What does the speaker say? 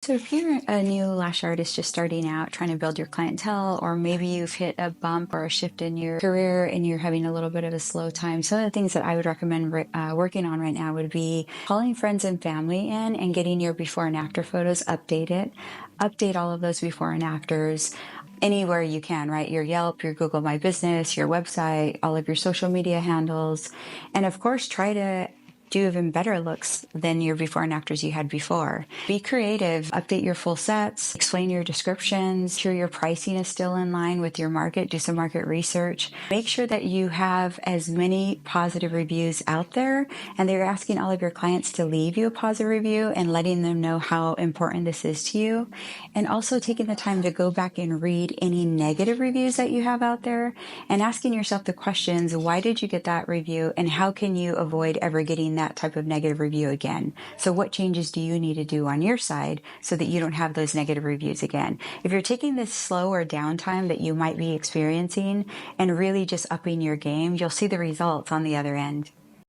So if you're a new lash artist just starting out, trying to build your clientele, or maybe you've hit a bump or a shift in your career and you're having a little bit of a slow time, some of the things that I would recommend working on right now would be calling friends and family in and getting your before and after photos updated. Update all of those before and afters anywhere you can, right? Your Yelp, your Google My Business, your website, all of your social media handles. And of course, try to do even better looks than your before and afters you had before. Be creative, update your full sets, explain your descriptions, sure your pricing is still in line with your market, do some market research. Make sure that you have as many positive reviews out there and they're asking all of your clients to leave you a positive review and letting them know how important this is to you. And also taking the time to go back and read any negative reviews that you have out there and asking yourself the questions, why did you get that review and how can you avoid ever getting that type of negative review again? So what changes do you need to do on your side so that you don't have those negative reviews again? If you're taking this slow or downtime that you might be experiencing and really just upping your game, you'll see the results on the other end.